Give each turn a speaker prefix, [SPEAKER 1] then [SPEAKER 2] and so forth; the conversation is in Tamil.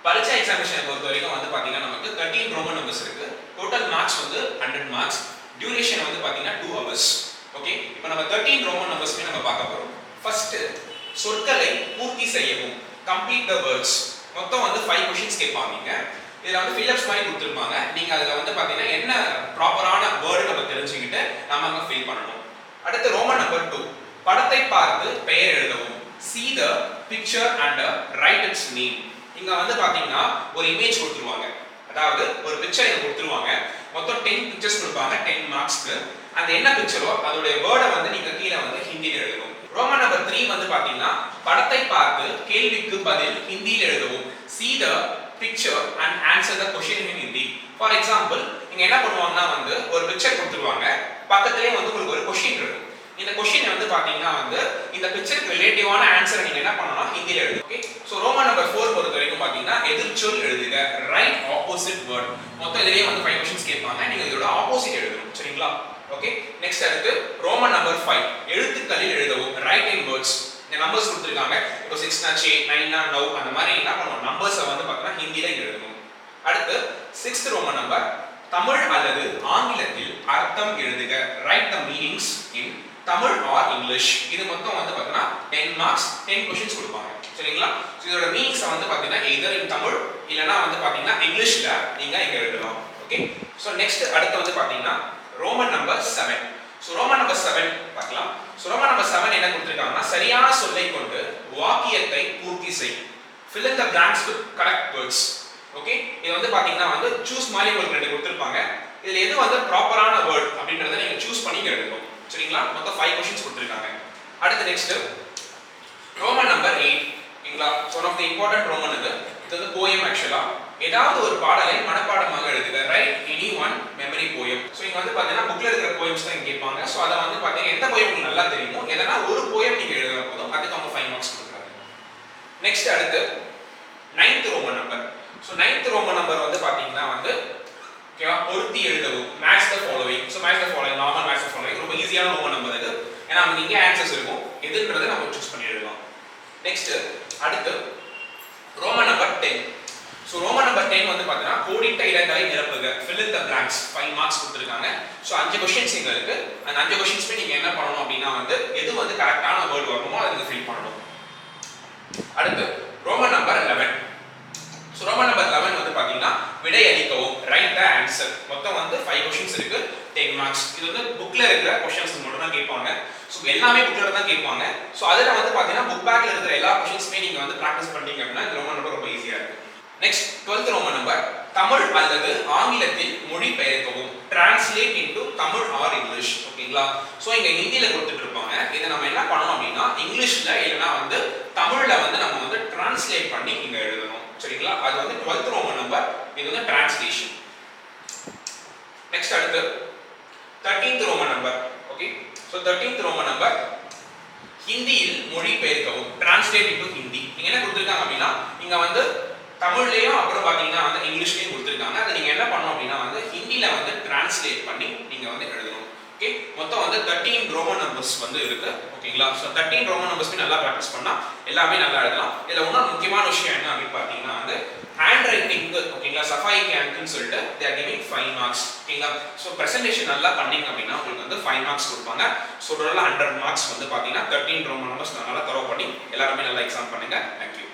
[SPEAKER 1] பரீட்சை எக்ஸாமினேஷனை பொறுத்த வரைக்கும் வந்து பாத்தீங்கன்னா நமக்கு 13 ரோமன் நம்பர்ஸ் இருக்கு. டோட்டல் மார்க்ஸ் வந்து 100 மார்க்ஸ். டியூரேஷன் வந்து பாத்தீங்கன்னா 2 hours. ஓகே, இப்போ நம்ம 13 ரோமன் நம்பர்ஸ்மே நம்ம பார்க்க போறோம். ஃபர்ஸ்ட் சொற்களை பூர்த்தி செய்யவும், கம்ப்ளீட் தி வேர்ட்ஸ். மொத்தம் வந்து 5 क्वेश्चंस கேட்பாங்க. இதுல வந்து ஃபில் அப்ஸ் மாதிரி கொடுத்திருப்பாங்க. நீங்க அதுல வந்து பாத்தீங்கன்னா என்ன ப்ராப்பரான வேர்ட் நம்ம தெரிஞ்சுக்கிட்டு நாம அங்க ஃபில் பண்ணணும். அடுத்து ரோமன் நம்பர் 2 படத்தை பார்த்து பெயர் எழுதவும். See the picture and write its name. இங்க வந்து பாத்தீங்கன்னா ஒரு இமேஜ் கொடுத்துருவாங்க. அதாவது ஒரு பிக்சர் இங்க கொடுத்துருவாங்க. மொத்தம் 10 பிக்சர்ஸ் கொடுப்பாங்க 10 மார்க்ஸ்க்கு. அந்த என்ன பிக்சரோ அதோட வேர்டை வந்து நீங்க கீழ வந்து ஹிந்தில எழுதணும். ரோமன் நம்பர் 3 வந்து பாத்தீங்கன்னா படத்தை பார்த்து கேள்விக்கு பதில் ஹிந்தில எழுதவும். See the picture and answer the question in Hindi. For example, நீங்க என்ன பண்ணுவாங்கன்னா வந்து ஒரு பிக்சர் கொடுத்துருவாங்க. பக்கத்துலயே வந்து உங்களுக்கு ஒரு क्वेश्चन இருக்கும். இந்த क्वेश्चन வந்து பாத்தீங்கன்னா வந்து இந்த பிக்சருக்கு ரிலேட்டிவான ஆன்சரை நீங்க என்ன பண்ணனும் ஹிந்தில எழுதணும். ஓகே, சோ ரோமன் நம்பர் 4 பொறுத்த வரைக்கும் பாத்தீங்கன்னா எதிர்ச்சொல் எழுதுக. Right opposite word. மொத்தம் இதுலயே வந்து 5 क्वेश्चंस கேட்பாங்க. நீங்க இதோட ஆப்போசிட் எழுதணும். சரிங்களா? ஓகே, நெக்ஸ்ட் அடுத்து ரோமன் நம்பர் 5 எழுத்துக்களில் எழுதவும். ரைட் இன் வேர்ட்ஸ். இந்த நம்பர்ஸ் கொடுத்திருக்காங்க. இப்போ 6 னா சே, 9 னா நவ், அந்த மாதிரி என்ன பண்ணுவோம் நம்பர்ஸை வந்து பார்த்தீங்கன்னா ஹிந்தில எழுதணும். அடுத்து 6th ரோமன் நம்பர் தமிழ் அல்லது ஆங்கிலத்தில் அர்த்தம் எழுதுக. Right the meanings in Tamil or English. இது மொத்தம் வந்து பார்த்தீங்கன்னா 10 மார்க்ஸ் 10 क्वेश्चंस கொடுப்பாங்க. சரிங்களா? சோ இதோட மீனிங்ஸ் வந்து பார்த்தீங்கன்னா either in தமிழ் இல்லனா வந்து பார்த்தீங்கன்னா இங்கிலீஷ்ல நீங்க இங்க எழுதலாம். ஓகே, சோ நெக்ஸ்ட் அடுத்து வந்து பார்த்தீங்கன்னா Roman number 7. So Roman number 7 பார்க்கலாம். சோ ரோமன் நம்பர் 7 என்ன கொடுத்திருக்காங்கன்னா சரியான சொல்லை கொண்டு வாக்கியத்தை பூர்த்தி செய். fill in the blanks with correct words. Okay, இது வந்து பாத்தீங்கன்னா வந்து சூஸ் மாதிரி உங்களுக்கு ரெண்டு கொடுத்திருப்பாங்க. இதுல எது வந்து ப்ராப்பரான வேர்ட் அப்படிங்கறத நீங்க சூஸ் பண்ணி எழுதணும். சரிங்களா? மொத்தம் 5 क्वेश्चंस கொடுத்திருக்காங்க. அடுத்து நெக்ஸ்ட் ரோமன் நம்பர் 8. ஓகேங்களா? One of the important Roman இது வந்து போயம். ஆக்சுவலா ஏதாவது ஒரு பாடலை மனப்பாடமாக எழுதுக. Right any one memory poem. So இங்க வந்து பாத்தீங்கன்னா புக்ல இருக்கிற போயம்ஸ் தான் கேட்பாங்க. சோ அத வந்து பாத்தீங்கன்னா எந்த போயம் உங்களுக்கு நல்லா தெரியுமோ எதனா ஒரு போயம் நீங்க எழுதுனா போதும். அதுக்கு அவங்க 5 மார்க்ஸ் கொடுக்குறாங்க. நெக்ஸ்ட் அடுத்து 9th Roman number. So 9th Roman number வந்து பாத்தீங்கன்னா வந்து ஓகேவா பொருத்தி எழுதவும். Match the following. So match the following, normal match the following ரொம்ப ஈஸியான ரோமன் நம்பர் இது. ஏன்னா நமக்கு இங்க ஆன்சர்ஸ் இருக்கும். எதுன்றதை நம்ம சூஸ் பண்ணி எழுதலாம். நெக்ஸ்ட் அடுத்து Roman number 10. So Roman number 10 வந்து பாத்தீங்கன்னா கோடிட்ட இடங்களை நிரப்புக. fill in the blanks 5 marks கொடுத்திருக்காங்க. சோ 5 क्वेश्चंस இங்க இருக்கு. அந்த 5 क्वेश्चंஸ்மே நீங்க என்ன பண்ணனும் அப்படினா வந்து எது வந்து கரெக்ட்டான வேர்ட் வருமோ அதை நீங்க ஃபில் பண்ணனும். அடுத்து Roman number 11. So Roman number 11 வந்து பாத்தீங்கன்னா விடை அளிக்கவும். Right the answer. மொத்தம் வந்து 5 क्वेश्चंस இருக்கு 10 மார்க்ஸ். இது வந்து புக்ல இருக்கிற क्वेश्चंस மட்டும் தான் கேட்பாங்க. சோ எல்லாமே புக்ல தான் கேட்பாங்க. சோ அதல வந்து பாத்தீங்கன்னா புக் பேக்ல இருக்கிற எல்லா क्वेश्चंसமே நீங்க வந்து பிராக்டீஸ் பண்ணீங்க அப்படினா இந்த ரோமன் நம்பர் ரொம்ப ஈஸியா இருக்கு. Next 12th Roman number Tamil அல்லது ஆங்கிலத்தில் மொழிபெயர்க்கவும். Translate into Tamil or English. ஓகேங்களா? சோ இங்க ஹிந்தில கொடுத்துட்டு இருப்பாங்க. இத நம்ம என்ன பண்ணனும் அப்படினா இங்கிலீஷ்ல இல்லனா வந்து தமிழ்ல வந்து நம்ம வந்து டிரான்ஸ்லேட் பண்ணி இங்க எழுதணும். சரிங்களா? அது வந்து 12th ரோமன் நம்பர். இது வந்து டிரான்ஸ்லேஷன். நெக்ஸ்ட் அடுத்து 13th Roman number. Okay, so 13th Roman number ஹிந்தியில் மொழிபெயர்க்கவும். Translate into Hindi. நீங்க என்ன கொடுத்திருக்காங்க அப்படினா இங்க வந்து தமிழ்லயும் அப்புறம் பாத்தீங்கன்னா வந்து இங்கிலீஷ்லயும் கொடுத்திருக்காங்க. அதை நீங்க என்ன பண்ணணும் அப்படினா வந்து ஹிந்தில வந்து டிரான்ஸ்லேட் பண்ணி நீங்க வந்து எழுதணும். ஓகே, மொத்தம் வந்து 13 ரோமன் நம்பர்ஸ் வந்து இருக்கு. ஓகேங்களா? சோ 13 ரோமன் நம்பர்ஸ்மே நல்லா பிராக்டீஸ் பண்ணா எல்லாமே நல்லா எழுதலாம். இதுல இன்னொரு முக்கியமான விஷயம் என்ன அப்படின்னு பாத்தீங்கன்னா வந்து ஹேண்ட் ரைட்டிங். ஓகேங்களா? சஃபாய் கேம்ப்னு சொல்லிட்டு they are giving 5 மார்க்ஸ். ஓகேங்களா? சோ பிரசன்டேஷன் நல்லா பண்ணீங்க அப்படினா உங்களுக்கு வந்து 5 மார்க்ஸ் கொடுப்பாங்க. சோ டோட்டலா 100 மார்க்ஸ் வந்து பாத்தீங்கன்னா 13 ரோமன் நம்பர்ஸ் நல்லா தரவு பண்ணி எல்லாரும் நல்லா எக்ஸாம் பண்ணுங்க. Thank you.